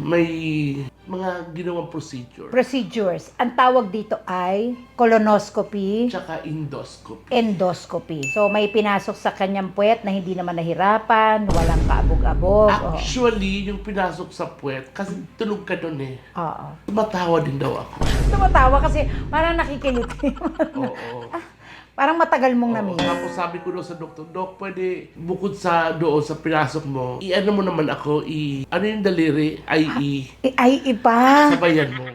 may mga ginawang procedure. Procedures. Ang tawag dito ay colonoscopy, Tsaka endoscopy. endoscopy. So may pinasok sa kanyang puwet na hindi naman nahirapan, walang kaabog-abog. Oo. Actually, yung pinasok sa puwet, kasi tulog ka doon eh. Oo. Tumatawa din daw ako. Tumatawa kasi parang nakikiliti. Oo. Parang matagal mong Oo, na-miss. tapos sabi ko doon sa doktor, Dok, pwede bukod sa doon sa pinasok mo, i-ano mo naman ako, ano yung daliri, Ay, iba. sabayan mo.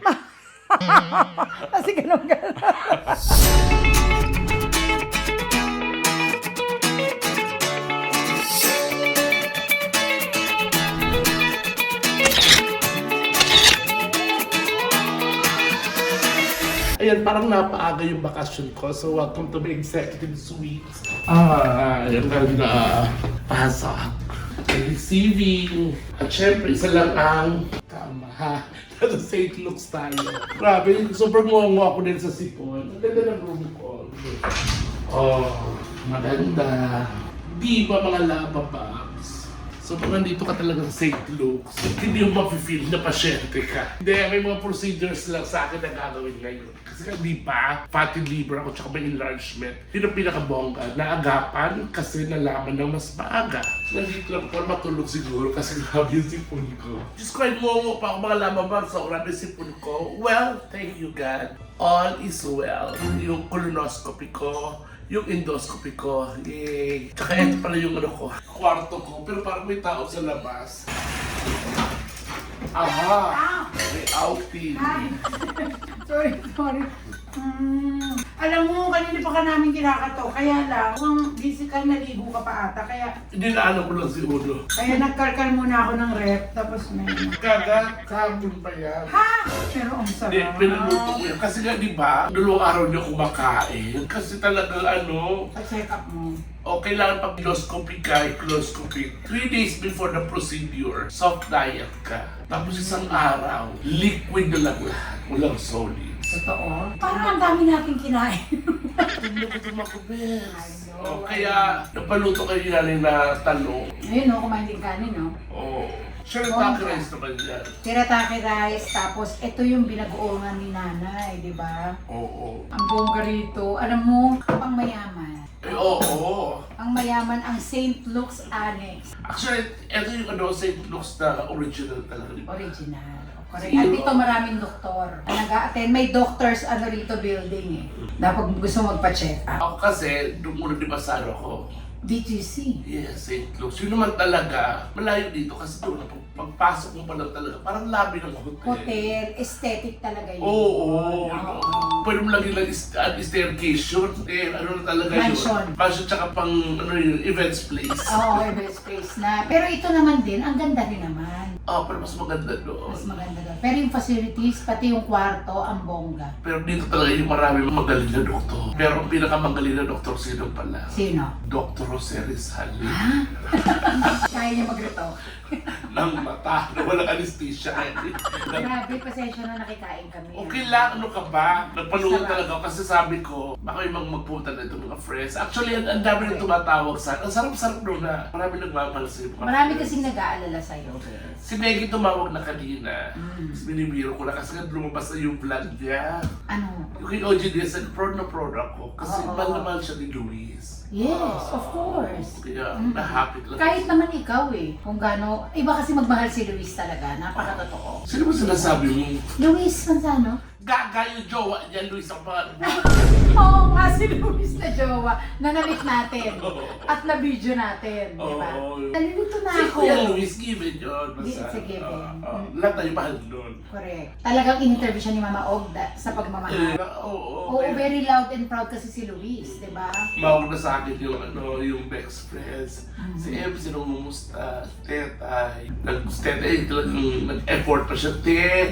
Kasi ganun. Ayan, parang napaaga yung bakasyon ko. So, welcome to my executive suite. Ayan na pasok. Receiving. At syempre, isa lang ang kama, ha? Nasa St. Luke's tayo. Grabe, super ngongo ako din sa sipon. Ang ganda ng room ko. Oh, maganda. Di ba mga lava bombs? So pag nandito ka talaga sa St. Luke's, hindi mo mafe-feel na pasyente ka. Hindi, may mga procedures lang sa akin na gagawin ngayon. Kasi di ba, fatty liver ako tsaka may enlargement. Yun ang pinakabongga. Naagapan kasi nalaman ng mas maaga. Nandito lang ako matulog siguro kasi grabe yung sipon ko. Diyos ko, ay mo pa ako mga lamabang sa oras ng sipon ko. Well, thank you God. All is well. Yung colonoscopy ko, yung endoscopy ko, yay! Tsaka ito pala yung ano ko, kwarto ko, pero parang may tao sa labas. Aha! May outing. Sorry. Alam mo, kanina pa ka namin kinakato. Kaya lang, kung busy ka, naligo ka pa ata. Kaya Dinaanan ko lang si Uno. nagkarkal muna ako ng rep. Tapos may... Kahapon pa yan. Ha? Pero ang Hindi, sarap. pinaluto ko yan. Kasi nga di ba, dalawang araw niyo kumakain. Kasi talaga ano, Pa-check up mo. o kailangan pag endoscopy ka, colonoscopy. 3 days before the procedure, soft diet ka. Tapos isang araw, liquid na lang lahat. Walang solid. Totoo? Parang ang dami natin kinain. Gutom ako, bes. O, kaya napaluto kayo namin na talong. Ayun no, kumain din kanin no. O, sure, taki rice naman yan. Tirataki rice, tapos ito yung binagoongan ni nanay, di ba? Oo. Ang bongga rito. Alam mo, pang mayaman. Oo. Ang mayaman ang St. Luke's Annex. Actually, ito yung ano, St. Luke's na original talaga. Di ba? Original. Correct. At dito maraming doktor. Nag-a-attend. May doctors ano rito building eh. Dapat gusto magpa-check up. Ako kasi, doon muna di ba sa ano ko? DTC. Yes, St. Luke's. Yun naman talaga, malayo dito kasi doon, pagpasok mo pa lang talaga, parang labi ng hotel. Hotel. Aesthetic talaga yun. Oo. Pwede mo lagi lang staircase yun. Ano na talaga Mansion. yun? Mansion tsaka pang ano yun, events place. Oo, best place na. Pero ito naman din, ang ganda rin naman. Pero mas maganda doon. Mas maganda doon. Pero yung facilities, pati yung kwarto, ang bongga. Pero dito talaga yung maraming magaling na doktor. Pero ang pinakamagaling na doktor sino pala? Sino? Dr. Jose Rizal. Kaya niya magreto. Ng mata na walang anesthesia. Grabe, pasensya na nakikain kami. Okay lang, ano ka ba? Nagpalunod talaga ako kasi sabi ko, baka yung magpunta na itong mga friends. Actually, ang dami nang tumatawag sa akin. Ang sarap-sarap doon na. Marami nagmamahal sa mga Marami friends. kasing nag-aalala sa'yo. Si Meggy tumawag na kanina. Tapos binibiro ko na kasi nga lumabas na yung vlog niya. Ano? Yung kay OG Diaz, proud na proud ako. Kasi Oo. mahal na mahal siya ni Luis. Yes, of course. Kaya na-happy talaga. Kahit naman ikaw eh, kung gaano, iba kasi magmahal si Luis talaga, napaka-totoo. Sino ba sinasabi mo? Luis Manzano? Gaga yung jowa niya, Luis ang pangalan. Oo nga, si Luis na jowa na na-meet natin at na-video natin, di ba? Oo. Nalilito na Si ako. Kuya Luis, given yun. It's a given. Lahat tayo mahal doon. Correct. Talagang in-interview siya ni Mama Ogda sa pagmamahal. Oo. Oo, very loud and proud kasi si Luis, di ba? Mawag na sa akin yung yung best friends. Si MC nung mumusta, Tetay. Tetay talagang nag-effort pa siya.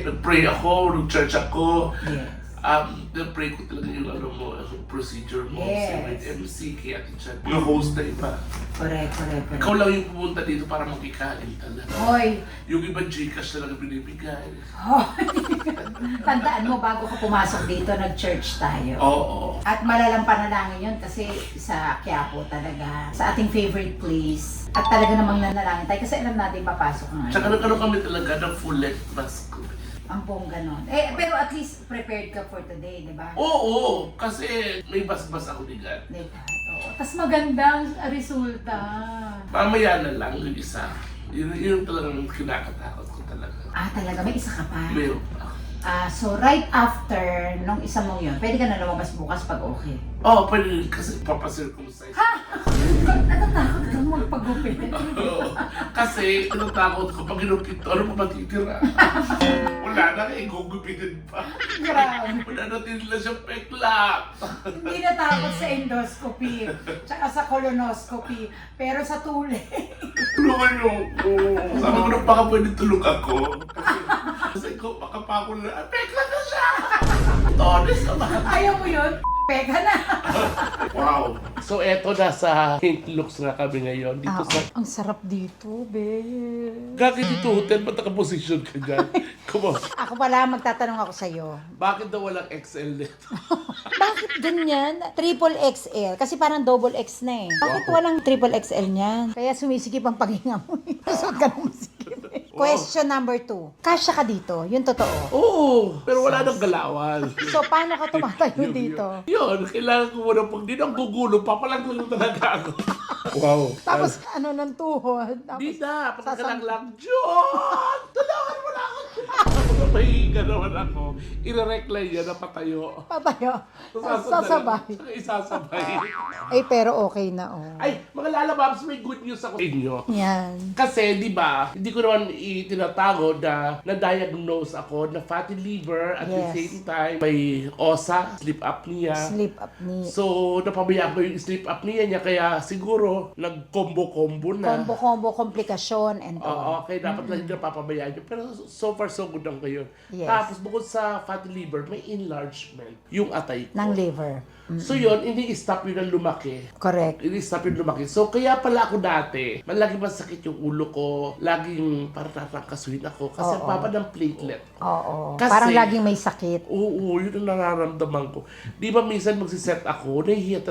Nag-pray ako, nag-church ako. Yes. Na-pray ko talaga yung ano mo, yung procedure mo. Yes. With MC, kaya Chan. Mga host na iba. Correct. Ikaw lang yung pumunta dito para makikain talaga. Hoy, Yung iba Gcash talaga binibigay. tandaan mo bago ka pumasok dito, nag-church tayo. Oo. At malalang panalangin yun kasi sa Quiapo talaga, sa ating favorite place. At talaga namang nanalangin tayo kasi alam natin papasok nga. Tsaka nagkaroon kami talaga ng full length mask. Ang bongga nun. Pero at least prepared ka for today, di ba? Oo, kasi may bas-bas ako diyan. Diba? Oo. Tapos magandang resulta. Mamaya na lang yung isa. Yun talagang kinakatakot ko talaga. Talaga, may isa ka pa. Meron pa. So right after nung isa mong yun, pwede ka na lumabas bukas pag okay. Oo, pwede rin kasi papasircumcise. Natatakot kang magpagupit. Oo. Kasi natakot ko pag ginupit, ano pa matitira? Wala na, gugupitin pa. Grabe. Wala na tinila siyang pekla. Hindi natakot sa endoscopy, tsaka sa colonoscopy, pero sa tuli. Tulungan niyo ako. Sabi ko na baka pwede tulog ako. Kasi ko, baka pa ako na, pekla na siya! Tones naman. Ayaw mo yun? Peka na. Wow. So eto, nasa Pink Looks nga kami ngayon. Dito sa... Ang sarap dito, be. Gagi dito hotel, ba't nakaposisyon ka dyan? Come on. Ako pala, magtatanong ako sa'yo. Bakit daw walang XL nito? Bakit ganyan? Triple XL. Kasi parang double X na eh. Bakit walang triple XL niyan? Kaya sumisikip ang paghinga mo. Suot ka ng masikip eh. Question number 2. Kasya ka dito? Yun totoo. Oo, pero wala nang galawan. So, paano ka tumatayo dito? Yun, kailangan ko muna pag di nang gugulo, papalang talaga ako. Wow. Tapos, ano ng tuhod? Di Tapos, na, pagkakalang lang, John! Tulungan mo na ako! Mahihiga naman ako. Ire-recline niya na patayo. patayo. Tapos Sasabay. Saka isasabay. Ay, pero okay na, oh. Ay, mga lalababs, may good news ako sa inyo. Yan. Kasi, di ba, hindi ko naman itinatago na na-diagnose ako na fatty liver at the Yes. same time may OSA, sleep apnea. Sleep apnea. So, napabayaan ko yung sleep apnea niya kaya siguro nag-combo-combo na. Combo-combo, komplikasyon, and all. Oo, okay, dapat lang hindi napapabayaan yun. Pero so far, so good lang kayo. Yes. Tapos, bukod sa fatty liver, may enlargement yung atay ko. Ng liver. So yun, hindi stop yun ang lumaki. Correct. Hindi stop yun lumaki. So kaya pala ako dati, laging masakit yung ulo ko, laging parang natangkasuhin ako kasi Oo. papa ng platelet. Oo. Kasi- Parang laging may sakit. Oo, yun ang nararamdaman ko. Di ba minsan magsiset ako, nahihiya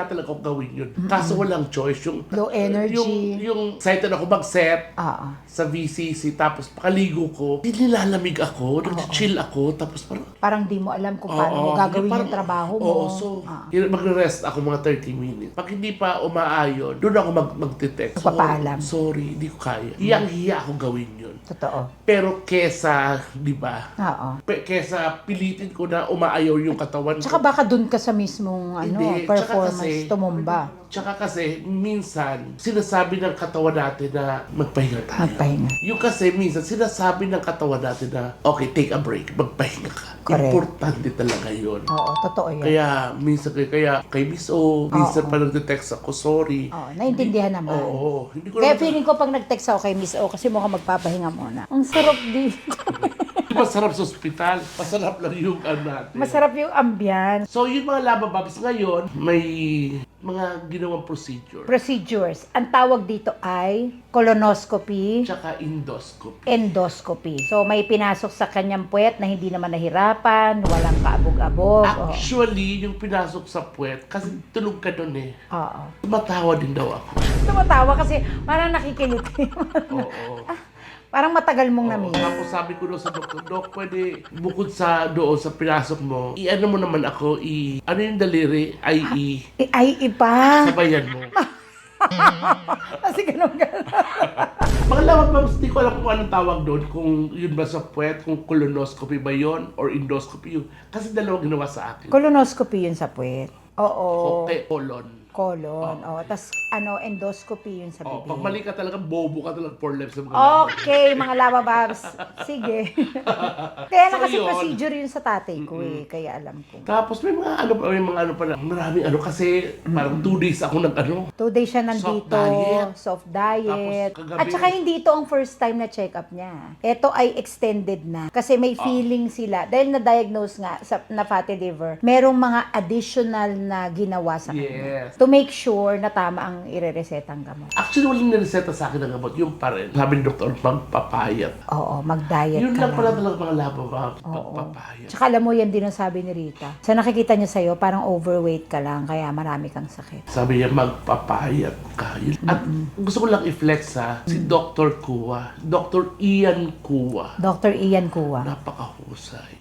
talaga ako gawin yun. Kaso walang choice. Yung, Low energy. Yung excited ako mag-set Oo. sa VCC, tapos pakaligo ko, nilalamig ako, nag-chill ako, tapos parang, Parang di mo alam kung paano mo Oo, gagawin parang- yung trabaho mo. Oo, so, magre-rest ako mga 30 minutes. Pag hindi pa umaayon, doon ako magte-text. Magpapaalam. Sorry, hindi ko kaya. Hiyang-hiya ako gawin yun. Totoo. Pero kesa, di ba, Oo. kesa pilitin ko na umaayaw yung katawan Tsaka ko. baka dun ka sa mismong Hindi, performance, tsaka kasi- tumumba. Tsaka kasi, minsan, sinasabi ng katawan natin na magpahinga tayo. Magpahinga. Yung kasi, minsan, sinasabi ng katawan natin na, okay, take a break, magpahinga ka. Correct. Importante talaga yun. Oo, totoo yun. Kaya, minsan, kaya kay Miss O, minsan Oo. pa nagte-text ako, sorry. Oo, naintindihan naman. Oo, hindi ko Kaya naman, feeling ko pag nag-text ako kay Miss O, kasi mukhang magpapahinga muna. Ang sarap dito. masarap sa ospital, masarap lang yung natin. Masarap yung ambience. So, yung mga labababs ngayon, may mga ginawang procedure. Procedures. Ang tawag dito ay colonoscopy, Tsaka endoscopy. endoscopy. So may pinasok sa kanyang puwet na hindi naman nahirapan, walang kaabog-abog. Oo. Actually, yung pinasok sa puwet, kasi tulog ka doon eh. Oo. Tumatawa din daw ako. Tumatawa kasi parang nakikiliti. Oo. Parang matagal mong Oo, na-miss. tapos sabi ko doon sa doktor, Dok, pwede bukod sa doon sa pinasok mo, i-ano mo naman ako, ano yung daliri? Ay, iba. Sabayan mo. Kasi ganun. Mga labababs, di ko alam kung anong tawag doon, kung yun ba sa puwet, kung colonoscopy ba yun, or endoscopy yun. Kasi dalawang ginawa sa akin. Colonoscopy yun sa puwet. Oo. Okay, colon. Colon. Tas endoscopy yun sa bibig. Pag mali ka talaga, bobo ka talaga for life sa mga Okay, mga labababs. Sige. Kaya na So, kasi yun. procedure yun sa tatay ko kaya alam ko. Tapos may mga ano pala, maraming kasi parang 2 days ako 2 days siya nandito, soft diet. Tapos kagabi- At saka hindi ito ang first time na check-up niya. Ito ay extended na. Kasi may feeling sila, dahil na-diagnose nga na fatty liver, merong mga additional na ginawa sa kanya. Yes. To make sure na tama ang ire-resetang gamot. Actually, walang nireseta sa akin ng gamot. Yung pa rin. Sabi ng doktor, magpapayat. Oo, mag-diet Yun ka lang pala lang. talaga mga labo, magpapayat. Tsaka alam mo, yan din ang sabi ni Rita. Sa nakikita niya sa'yo, parang overweight ka lang, kaya marami kang sakit. Sabi niya, magpapayat ka. At gusto ko lang i-flex si Dr. Kua. Dr. Ian Kua. Dr. Ian Kua. Napakahusay.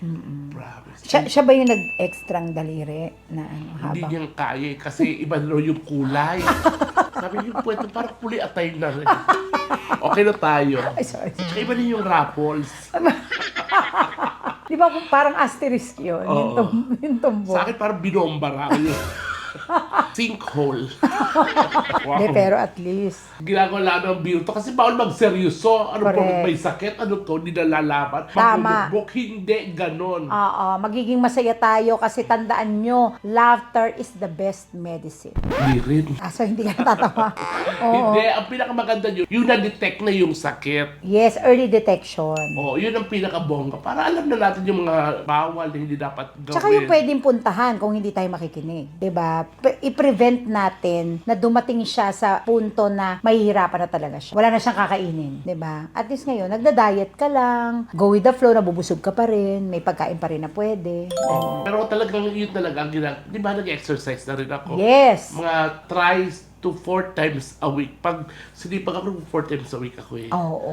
Promise. Siya ba yung nag-extrang daliri na Hindi habang? niya kaya kasi iba na yung kulay. Sabi niya, pwede parang puli atay na rin. Okay na tayo. Ay, sorry. Tsaka iba din yung raffles. Di ba parang asterisk yun? Yung tumbok. Sa akin parang binombara ako yun. Sinkhole. Wow. Hindi, pero at least. Ginagawa lang ng biro to kasi bawal magseryoso. Ano po, Correct. may sakit, ano to, hindi nalalaman. Tama. Magbubukbok, hindi, ganon. Oo, magiging masaya tayo kasi tandaan nyo, laughter is the best medicine. Hindi rin. So hindi ka natatawa. Oo. Hindi, ang pinakamaganda yun, yung na-detect na yung sakit. Yes, early detection. Oh, yun ang pinakabongga. Para alam na natin yung mga bawal na hindi dapat gawin. Tsaka yung pwedeng puntahan kung hindi tayo makikinig. 'Di ba? I-prevent natin na dumating siya sa punto na mahihirapan na talaga siya. Wala na siyang kakainin. 'Di ba? At least ngayon, nagda-diet ka lang, go with the flow, nabubusog ka pa rin, may pagkain pa rin na pwede. Pero talagang yun talaga ang di ba nag-exercise na rin ako? Yes. Mga tries to 4 times a week. Pag sinipag ako, 4 times a week ako eh. Oo.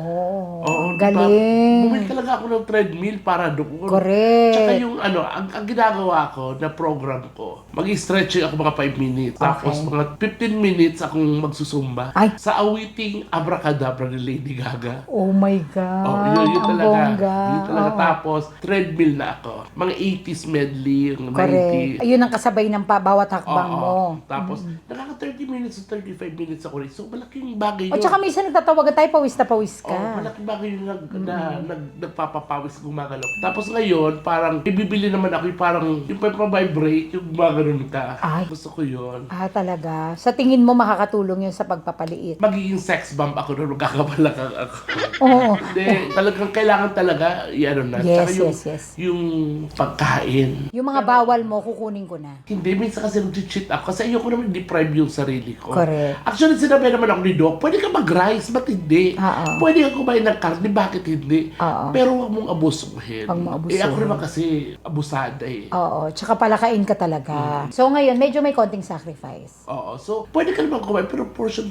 Oo, Galing. Bumili talaga ako ng treadmill para doon. Correct. Tsaka yung ang ginagawa ko na program ko, mag-stretching ako mga 5 minutes. Tapos Okay. mga 15 minutes akong magsusumba. Ay. Sa awiting Abracadabra ni Lady Gaga. Oh my God. Oh, yun ang talaga. bongga. Yun talaga. Oo. Tapos, treadmill na ako. Mga 80s medley, yung Correct. 90s. Ayun ang kasabay ng bawat hakbang Oo. mo. Tapos, nakaka 30 minutes to 35 minutes ako rin. So, malaking bagay O yun. tsaka minsan nagtatawagan tayo, pawis na pawis ka. Oh, malaking bagay yun nagpapapawis gumagalaw. Tapos ngayon, parang ibibili naman ako yung parang yung pa-vibrate, yung gumagano'n ka. Ay. Gusto ko yun. Talaga. Sa tingin mo makakatulong yun sa pagpapaliit? Magiging sex bomb ako na magkakabalakang ako. Oo. Hindi, talagang kailangan talaga, i-ano na. Yes, Tsaka yung, yes. yung pagkain. Yung mga bawal mo, kukunin ko na. Hindi, minsan kasi nag-cheat ako kasi ayoko naman deprive yung sarili ko. Correct. Actually, sinabi naman ako ni Doc, pwede ka mag-rice, ba't hindi? Oo. Pwede ka kumain ng karne, bakit hindi? Oo. Pero huwag mong abusuhin. Huwag mong abusuhin. Eh ako naman kasi abusada eh. Oo. Tsaka palakain ka talaga. So ngayon, medyo may konting sacrifice. Oo. So, pwede ka naman kumain, pero portion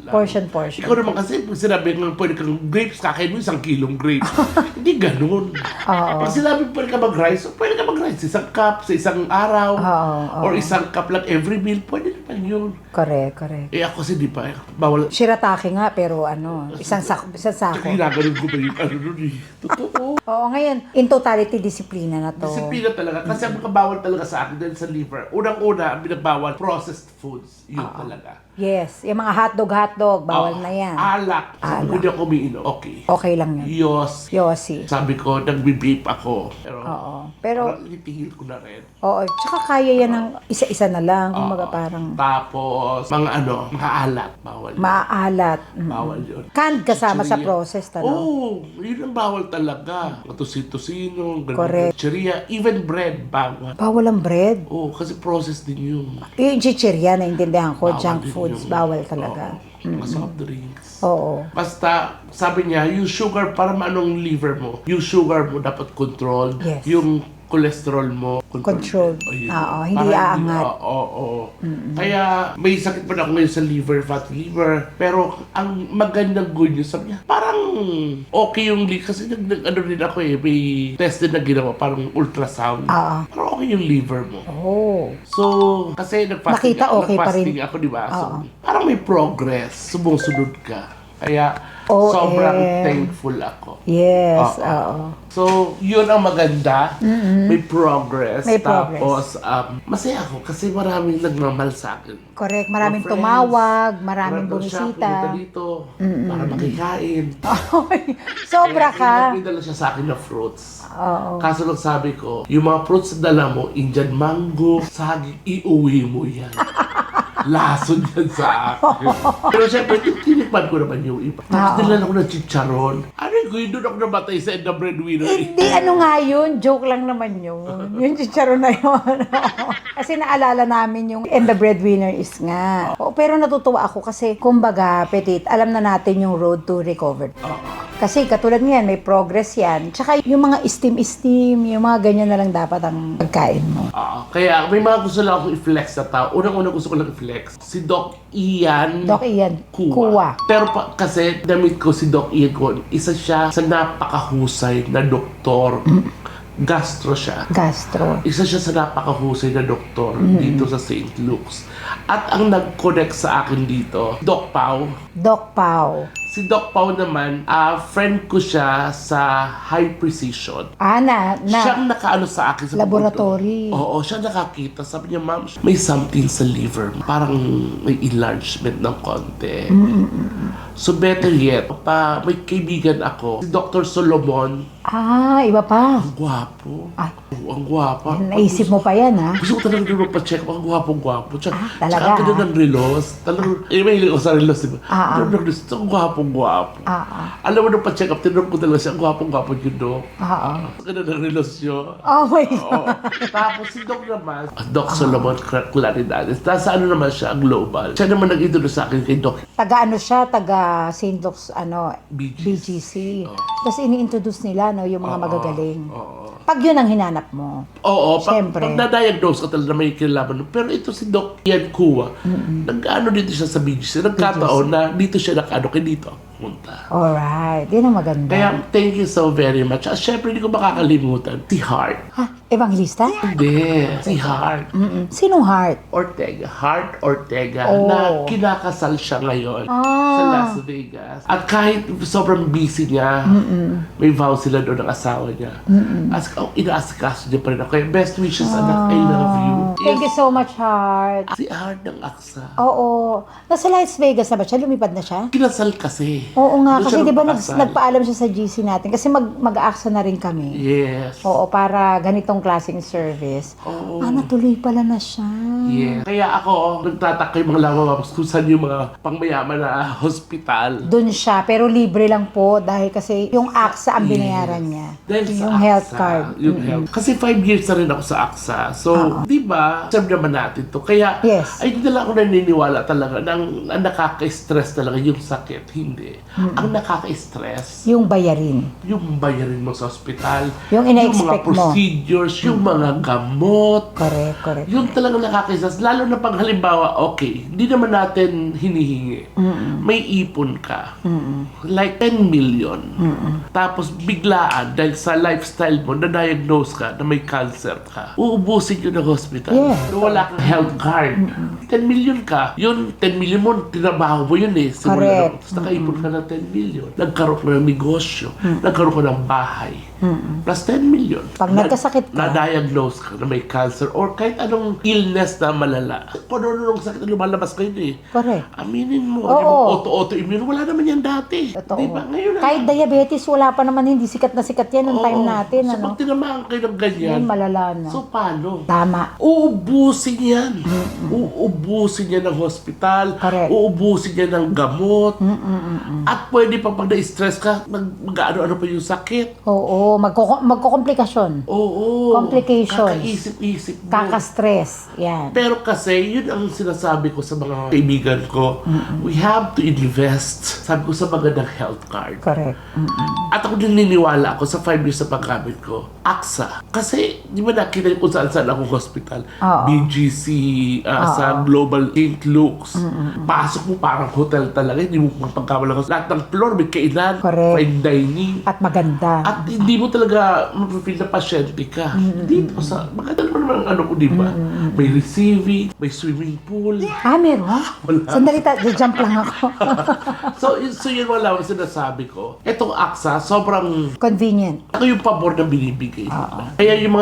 lang. Portion. Ikaw naman kasi, pag sinabi nga pwede kang grapes, kakain mo 1 kilong grapes. Hindi ganun. Oo. Pag sinabi pwede ka mag-rice, pwede ka mag-rice. 1 cup sa isang araw. Oo. Or 1 cup lang every meal, pwede naman yun. Correct. Eh ako kasi di pa, bawal. Shirataki nga, pero isang sako. Ginaganon ko ba yung ano nun eh. Totoo. Oo, ngayon, in totality, disiplina na to. Disiplina talaga. Kasi ang bawal talaga sa akin dahil sa liver. Unang-una, ang binagbawal, processed foods. Yun talaga. Yes, yung mga hotdog, bawal na yan. Alak. Sabi ko di ako umiinom. Okay. Okay lang yun. Yossi. Sabi ko, nagbe-vape ako. Pero, Oo. Pero, itigil ko na rin. oo, tsaka kaya yan ng isa-isa na lang. Kumbaga parang Tapos, mga mga alat. Bawal yun. maaalat. Bawal yun. Canned kasama sa Chicheria. process, Oo, yun ang bawal talaga. Tusino, Correct. chicheria, even bread, bawal. Bawal ang bread. Oo, kasi processed din yun. Yung chichirya, naintindihan ko, Bawal junk din foods, yun. bawal talaga. Oo, mga soft drinks. Oo. Basta, sabi niya, yung sugar, para maanong liver mo, yung sugar mo dapat controlled. Yes. Yung cholesterol mo, Controlled. Oh, yun. Oo, hindi Para aangat. Oo. Kaya, may sakit pa na ako ngayon sa liver, fatty liver. Pero, ang magandang good news, sabi niya, parang okay yung liver. Kasi ano rin ako may test din na ginawa, parang ultrasound. Oo. Parang okay yung liver mo. Oh. So, kasi nagfasting, Nakita okay pa rin. nagfasting ako, di ba? So, Oo. parang may progress, sumusunod ka. Kaya, OM. Sobrang thankful ako. Yes, Oo. oo. So, yun ang maganda. May progress. May progress. Tapos, masaya ako kasi maraming nagmamahal sa akin. Correct. Maraming Mga friends. tumawag, maraming Siya, pumunta bumisita. dito para makikain. Sobra ka. May dala siya sa akin na fruits. Oo. Kaso lang sabi ko, yung mga fruits na dala mo, Indian mango, saging, iuwi mo yan. Lason yan sa akin. Pero syempre, tinikman ko naman yung iba. Tapos nilan ako ng chicharon. Ano yung doon ako namatay sa End the Breadwinner? Hindi, ano nga yun? Joke lang naman yun. Yung chicharon na yun. Kasi naalala namin yung And the Breadwinner is nga. Oo, pero natutuwa ako kasi, kumbaga, Petit, alam na natin yung road to recover. Kasi katulad niyan, may progress yan. Tsaka yung mga steam, yung mga ganyan na lang dapat ang pagkain mo. Kaya may mga gusto lang akong i-flex na tao. Unang-una gusto ko lang i-flex. Si Doc Ian Doc Ian, Kuwa. Kuwa. Pero kasi damit ko si Doc Ian Kuwa, isa siya sa napakahusay na doktor. Gastro siya. Gastro. Isa siya sa napakahusay na doktor dito sa St. Luke's. At ang nag-connect sa akin dito, Doc Pau. Doc Pau. Si Doc Pau naman, friend ko siya sa High Precision. Siyang nakaano sa akin sa Laboratory. pupunto. Oo, siya nakakita. Sabi niya, ma'am, may something sa liver. Parang may enlargement ng konti. So better yet, may kaibigan ako, si Dr. Solomon. Iba pa. Ang gwapo. Ay. Ang gwapa. Naisip mo pa yan, ha? Gusto ko talaga doon pa-check. Ang gwapo-gwapo. Talaga, Tsaka ganda ng relos. Talagang, may hilig ko sa relos, diba? Ang relos, ang gwapong-gwapo. Alam mo nung pa-check up, tinanong ko talaga siya, ang gwapong-gwapo yun, Doc. Ganda ng relos yun. Oh my God. Oo. Tapos si Doc naman, Doc Solomon Claridades. Tapos ano naman siya, global. Siya naman nag-introduce sa akin kay Doc Taga St. Luke's, BGC. BGC. Tapos ini-introduce nila, yung mga magagaling. Oo. Pag yun ang hinanap mo. Oo, Siyempre. pag na-diagnose ka talaga na may kinalaman. Pero ito si Doc Ian Kuwa, nag-ano dito siya sa BGC. Nagkataon na dito siya nag-ano, kaya dito ako pumunta. Alright. Yan ang maganda. Kaya thank you so very much. At syempre, hindi ko makakalimutan, si Hart. Evangelista? Hindi, si Hart. Sinong heart? Hart Ortega, Oh. na kinakasal siya ngayon sa Las Vegas. At kahit sobrang busy niya, may vow sila doon ng asawa niya. As inaasikaso niya pa rin ako. Kaya best wishes, anak, I love you. Thank you so much, heart. Si Hart ng Aksa. Oo. Nasa Las Vegas na ba siya? Lumipad na siya? Kinasal kasi. Oo nga, Doon kasi siya di ba nagpakasal. nagpaalam siya sa GC natin? Kasi mag-aaksa na rin kami. Yes. Oo, para ganitong klaseng service. Oo. Natuloy pala na siya. Yes. Kaya ako, nagtataka yung mga lamabas kung saan yung mga pangmayaman na hospital. Doon siya, pero libre lang po dahil kasi yung AXA ang binayaran niya. Dahil sa Yung health AXA, card. Yung health. Kasi 5 years na rin ako sa AXA. So, di ba, serve naman natin to. Kaya, Yes. ay hindi lang ako naniniwala talaga na ang nakaka-stress talaga yung sakit. Hindi. Ang nakaka-stress, Yung bayarin. yung bayarin mo sa hospital, Yung mga ina-expect mo. procedures, yung mga gamot, Correct. yung talagang nakaka-stress. Lalo na pag halimbawa, okay, hindi naman natin hinihingi. May ipon ka. Like 10 million. Tapos biglaan, dahil sa lifestyle mo, na-diagnose ka na may cancer ka, uubusin yun ng hospital. Yeah. Kung wala kang health card. 10 million ka. Yun, 10 million mo, tinabaho mo yun eh. Correct. Tapos nakaipon ka ng 10 million. Nagkaroon ka ng negosyo. Nagkaroon ka ng bahay. Plus 10 million. Pag nagkasakit ka. Na-diagnose ka na may cancer or kahit anong illness na malala. Kung ano sakit na lumalabas kayo eh. Correct. Aminin mo. Oo. Yung auto-immune, wala naman yan dati. Totoo. Di ba? Ngayon Kahit diabetes, wala pa naman, hindi sikat na sikat yan nung time natin. So pag tinamaan kayo ng ganyan, Yan, malala na. so paano? Tama. Uubusin yan. Uubusin yan ng hospital. Correct. Uubusin yan ng gamot. At pwede pa pag na-stress ka, mag-ano-ano pa yung sakit. Oo, magkokomplikasyon. Oo. Complications. Kakaisip-isip mo. Kaka-stress. Yan. Pero kasi, yun ang sinasabi ko sa mga kaibigan ko. We have to invest, sabi ko, sa magandang health card. Correct. At ako din niniwala ako sa 5 years na paggamit ko, AXA. Kasi, di ba nakita niyo kung saan akong hospital? Oo. BGC, sa Global St. Luke's. Pasok mo parang hotel talaga, hindi mo mapagkamalang. Lahat ng floor, may kainan, Correct. fine dining. At maganda. At hindi mo talaga mapipil na pasyente ka. Dito sa, maganda naman naman ang ano ko, di ba? May receiving, may swimming pool. Meron? Wala. Sandali, jump lang ako. So yun wala ang sinasabi ko. Itong AXA, sobrang Convenient. ako yung pabor na binibigay nila. Kaya yung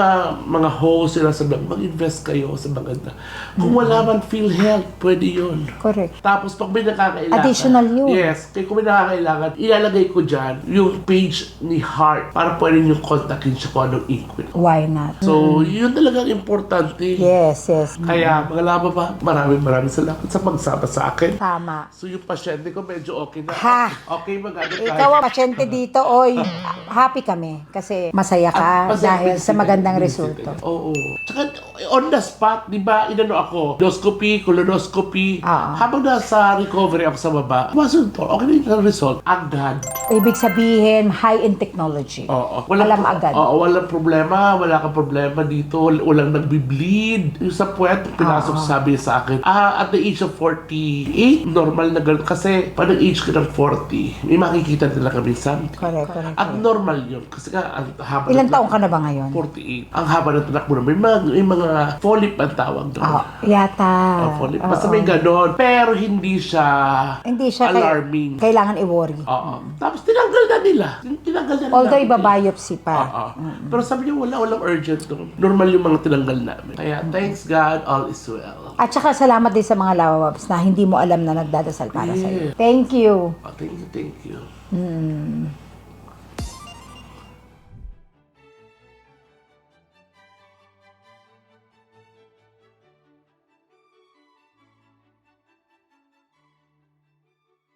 mga host sila sabi, mag-invest kayo sa maganda. Kung wala man PhilHealth, pwede yun. Correct. Tapos pag may nakakailangan. Additional yun. Yes. Kaya kung may nakakailangan, ilalagay ko dyan yung page ni Heart para pwede nyo kontakin siya kung anong inquiry. Why not? So, yun talagang importante. Yes. Kaya, mga laba ba, maraming salamat sa pagsama sa akin. Tama. So, yung pasyente ko medyo okay na. Ha? Okay, maganda tayo. Ikaw ang pasyente dito, oy. Happy kami kasi masaya ka dahil sa magandang resulta. Oo. Tsaka, on the spot, di ba, inano ako, endoscopy, colonoscopy. Habang nasa recovery ako sa baba, masunto, okay na yung result. Agad. Ibig sabihin, high in technology. Oo. Alam agad. Oo, walang problema. Wala kang problema dito. Walang nagbi-bleed. Yung sa puwet, pinasok sabi sa akin, at the age of 48, normal na ganun. Kasi, pag nag-age ka ng 40, may makikita nila kami minsan. Correct. Abnormal yun. Kasi nga, ang haba Ilang ng taong ka na ba ngayon? 48. Ang haba ng tanak mo na. May mga polyp ang tawag doon. Yata. Polyp. Basta may ganon. Pero hindi siya alarming. Kailangan i-worry. Oo. Tapos tinanggal na nila. Although iba-biopsy pa. Oo. Pero sabi niya, walang urgent doon. Normal yung mga tinanggal namin. Kaya, thanks God, all is well. At saka salamat din sa mga lawabs na hindi mo alam na nagdadasal para sa'yo. Yeah. Thank you. Oh, thank you.